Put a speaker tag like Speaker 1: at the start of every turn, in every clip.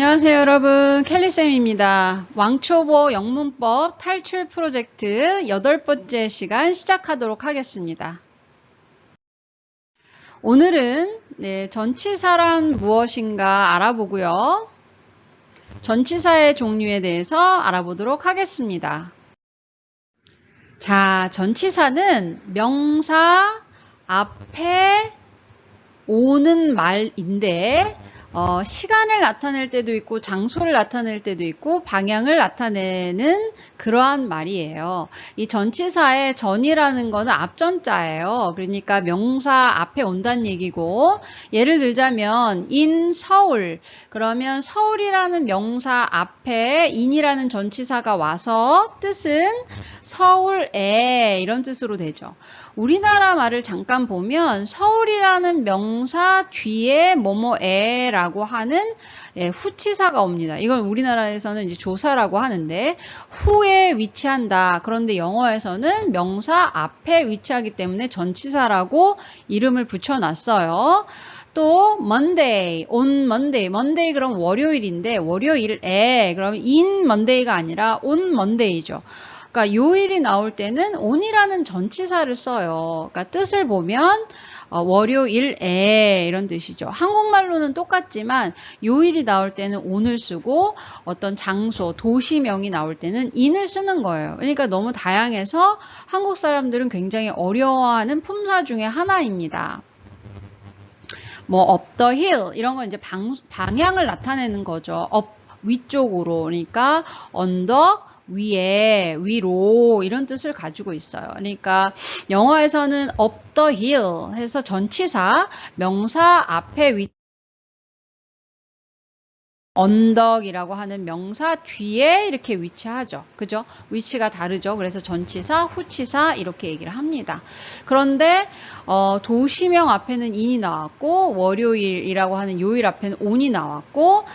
Speaker 1: 안녕하세요, 여러분. 켈리쌤입니다. 왕초보 영문법 탈출 프로젝트 8번째 시간 시작하도록 하겠습니다. 오늘은 전치사란 무엇인가 알아보고요. 전치사의 종류에 대해서 알아보도록 하겠습니다. 자, 전치사는 명사 앞에 오는 말인데 시간을 나타낼 때도 있고 장소를 나타낼 때도 있고 방향을 나타내는 그러한 말이에요. 이 전치사의 전이라는 거는 앞전자예요. 그러니까 명사 앞에 온다는 얘기고, 예를 들자면 in 서울, 그러면 서울이라는 명사 앞에 in이라는 전치사가 와서 뜻은 서울에 이런 뜻으로 되죠. 우리나라 말을 잠깐 보면 서울이라는 명사 뒤에 뭐뭐에라고 하는 후치사가 옵니다. 이걸 우리나라에서는 이제 조사라고 하는데 후에 위치한다. 그런데 영어에서는 명사 앞에 위치하기 때문에 전치사라고 이름을 붙여놨어요. 또 Monday, on Monday, Monday 그럼 월요일인데 월요일에 그럼 in Monday가 아니라 on Monday죠. 그러니까 요일이 나올 때는 on이라는 전치사를 써요. 그러니까 뜻을 보면 월요일에 이런 뜻이죠. 한국말로는 똑같지만 요일이 나올 때는 on을 쓰고 어떤 장소, 도시명이 나올 때는 in을 쓰는 거예요. 그러니까 너무 다양해서 한국 사람들은 굉장히 어려워하는 품사 중에 하나입니다. 뭐 up the hill 이런 건 이제 방향을 나타내는 거죠. up 위쪽으로, 그러니까 언덕 위에, 위로 이런 뜻을 가지고 있어요. 그러니까 영어에서는 up the hill 해서 전치사 명사 앞에 언덕이라고 하는 명사 뒤에 이렇게 위치하죠. 그죠? 위치가 다르죠. 그래서 전치사, 후치사 이렇게 얘기를 합니다. 그런데 도시명 앞에는 in이 나왔고 월요일이라고 하는 요일 앞에는 on이 나왔고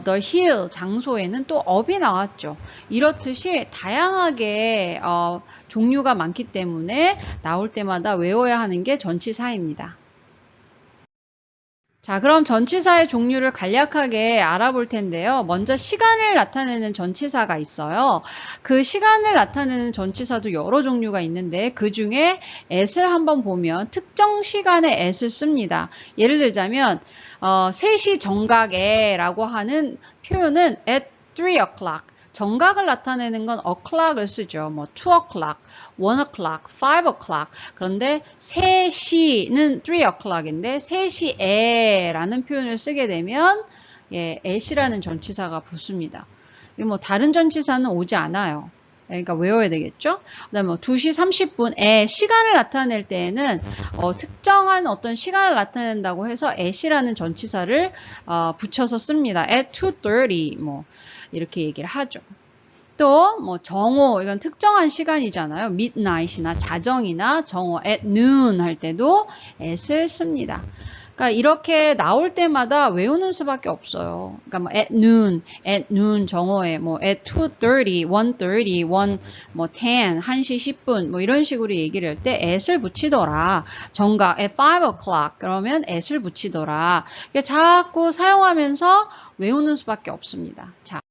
Speaker 1: the hill 장소에는 또 up이 나왔죠. 이렇듯이 다양하게 종류가 많기 때문에 나올 때마다 외워야 하는 게 전치사입니다. 자, 그럼 전치사의 종류를 간략하게 알아볼 텐데요. 먼저 시간을 나타내는 전치사가 있어요. 그 시간을 나타내는 전치사도 여러 종류가 있는데 그 중에 at을 한번 보면 특정 시간에 at을 씁니다. 예를 들자면 3시 정각에 라고 하는 표현은 at 3 o'clock. 정각을 나타내는 건 o'clock을 쓰죠. 뭐 2 o'clock, 1 o'clock, 5 o'clock. 그런데 3시는 3 o'clock인데 3시에 라는 표현을 쓰게 되면 at이라는 전치사가 붙습니다. 뭐 다른 전치사는 오지 않아요. 그러니까 외워야 되겠죠? 그 다음에 2시 30분에 시간을 나타낼 때에는 특정한 어떤 시간을 나타낸다고 해서 at이라는 전치사를 붙여서 씁니다. at 2:30 뭐 이렇게 얘기를 하죠. 또 뭐 정오, 이건 특정한 시간이잖아요. midnight이나 자정이나 정오 at noon 할 때도 at을 씁니다. 그러니까 이렇게 나올 때마다 외우는 수밖에 없어요. 그러니까 뭐 at noon 정오에 뭐 at 2:30, 1:30, 1 뭐 10, 1시 10분 뭐 이런 식으로 얘기를 할 때 at을 붙이더라. 정각 at 5 o'clock 그러면 at을 붙이더라. 자꾸 사용하면서 외우는 수밖에 없습니다. 자.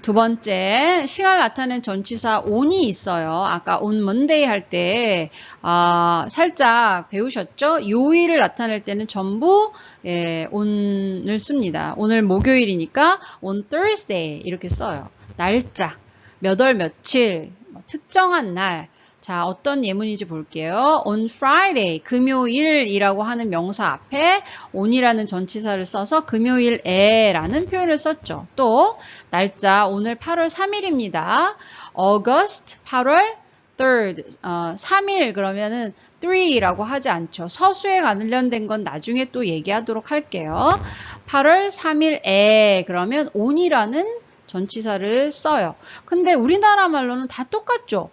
Speaker 1: 두 번째, 시간을 나타낸 전치사 on이 있어요. 아까 on Monday 할 때 살짝 배우셨죠? 요일을 나타낼 때는 전부 on을 씁니다. 오늘 목요일이니까 on Thursday 이렇게 써요. 날짜, 몇 월 며칠, 특정한 날. 자, 어떤 예문인지 볼게요. On Friday, 금요일이라고 하는 명사 앞에 on이라는 전치사를 써서 금요일에 라는 표현을 썼죠. 또 날짜, 오늘 8월 3일입니다. August, 8월 3rd, 3일 그러면은 3라고 하지 않죠. 서수에 관련된 건 나중에 또 얘기하도록 할게요. 8월 3일에 그러면 on이라는 전치사를 써요. 근데 우리나라 말로는 다 똑같죠.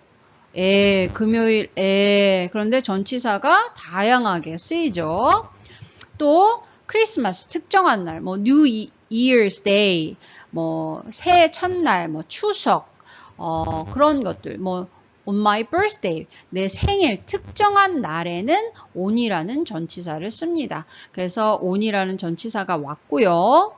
Speaker 1: 금요일에 그런데 전치사가 다양하게 쓰이죠. 또 크리스마스 특정한 날, 뭐 New Year's Day, 뭐 새해 첫날, 뭐 추석, 그런 것들, 뭐 on my birthday. 내 생일 특정한 날에는 on이라는 전치사를 씁니다. 그래서 on이라는 전치사가 왔고요.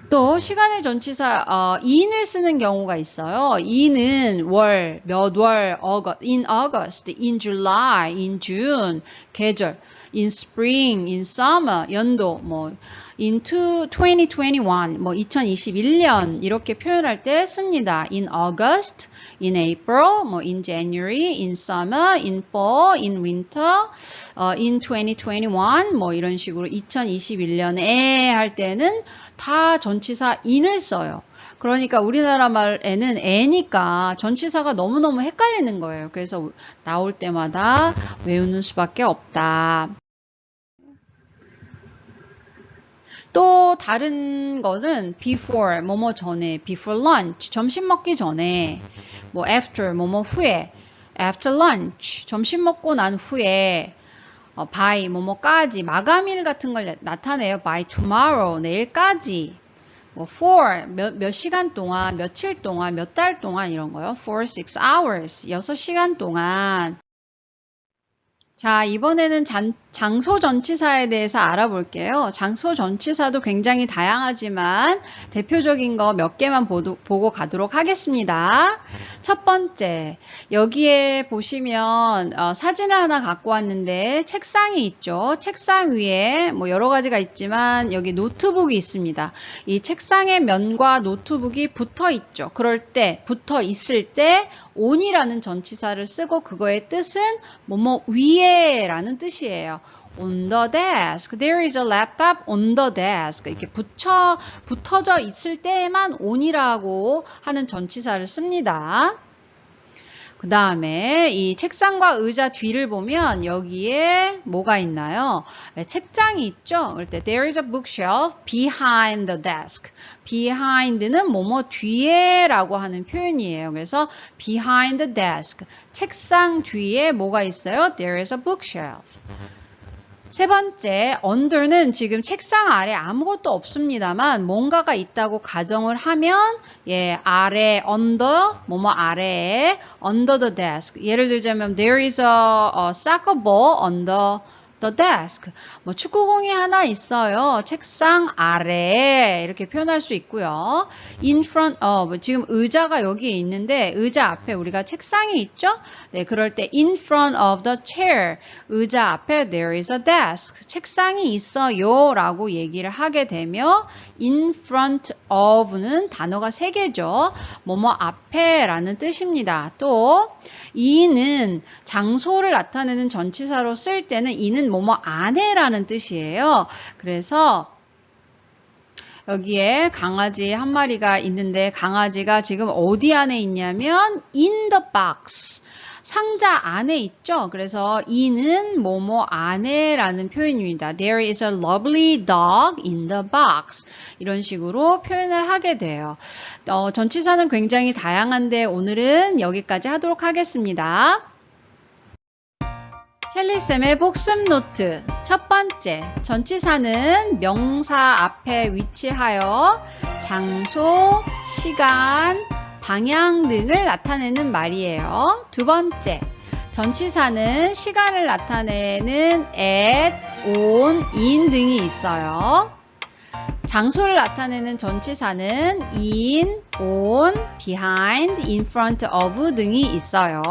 Speaker 1: 또 시간의 전치사 in을 쓰는 경우가 있어요. in은 월, 몇 월, in August, in July, in June, 계절, in spring, in summer, 연도, 뭐 into 2021, 뭐 2021년 이렇게 표현할 때 씁니다. in August, in April, 뭐 in January, in summer, in fall, in winter, in 2021, 뭐 이런 식으로 2021년에 할 때는 다 전치사 in을 써요. 그러니까 우리나라 말에는 애니까 전치사가 너무너무 헷갈리는 거예요. 그래서 나올 때마다 외우는 수밖에 없다. 또 다른 거는 before, 뭐뭐 전에, before lunch, 점심 먹기 전에, 뭐 after, 뭐뭐 후에, after lunch, 점심 먹고 난 후에, by, 뭐뭐까지, 마감일 같은 걸 나타내요. by tomorrow, 내일까지. 뭐 for, 몇 시간 동안, 며칠 동안, 몇 달 동안 이런 거요. for 6 hours, 6시간 동안. 자, 이번에는 장소 전치사에 대해서 알아볼게요. 장소 전치사도 굉장히 다양하지만 대표적인 거 몇 개만 보고 가도록 하겠습니다. 첫 번째, 여기에 보시면 사진을 하나 갖고 왔는데 책상이 있죠. 책상 위에 뭐 여러 가지가 있지만 여기 노트북이 있습니다. 이 책상의 면과 노트북이 붙어 있죠. 그럴 때, 붙어 있을 때 on이라는 전치사를 쓰고 그거의 뜻은 뭐뭐 위에 라는 뜻이에요. on the desk. There is a laptop on the desk. 이렇게 붙어져 있을 때에만 on이라고 하는 전치사를 씁니다. 그 다음에 이 책상과 의자 뒤를 보면 여기에 뭐가 있나요? 네, 책장이 있죠? 그럴 때 there is a bookshelf behind the desk. behind는 뭐뭐 뒤에 라고 하는 표현이에요. 그래서 behind the desk. 책상 뒤에 뭐가 있어요? There is a bookshelf. 세 번째, under는 지금 책상 아래 아무것도 없습니다만 뭔가가 있다고 가정을 하면 아래, under, 뭐뭐 아래에 under the desk. 예를 들자면 there is a soccer ball under the desk. 뭐 축구공이 하나 있어요. 책상 아래에 이렇게 표현할 수 있고요. in front of, 지금 의자가 여기에 있는데 의자 앞에 우리가 책상이 있죠? 네, 그럴 때 in front of the chair. 의자 앞에 there is a desk. 책상이 있어요 라고 얘기를 하게 되며 in front of는 단어가 3개죠. 뭐뭐 앞에 라는 뜻입니다. 또 in은 장소를 나타내는 전치사로 쓸 때는 in은 뭐뭐 안에라는 뜻이에요. 그래서 여기에 강아지 한 마리가 있는데 강아지가 지금 어디 안에 있냐면 in the box. 상자 안에 있죠. 그래서 in은 뭐뭐 안에라는 표현입니다. There is a lovely dog in the box. 이런 식으로 표현을 하게 돼요. 전치사는 굉장히 다양한데 오늘은 여기까지 하도록 하겠습니다. 켈리쌤의 복습 노트. 첫 번째, 전치사는 명사 앞에 위치하여 장소, 시간, 방향 등을 나타내는 말이에요. 두 번째, 전치사는 시간을 나타내는 at, on, in 등이 있어요. 장소를 나타내는 전치사는 in, on, behind, in front of 등이 있어요.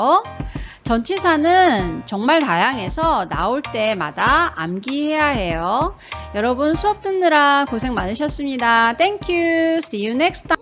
Speaker 1: 전치사는 정말 다양해서 나올 때마다 암기해야 해요. 여러분 수업 듣느라 고생 많으셨습니다. Thank you. See you next time.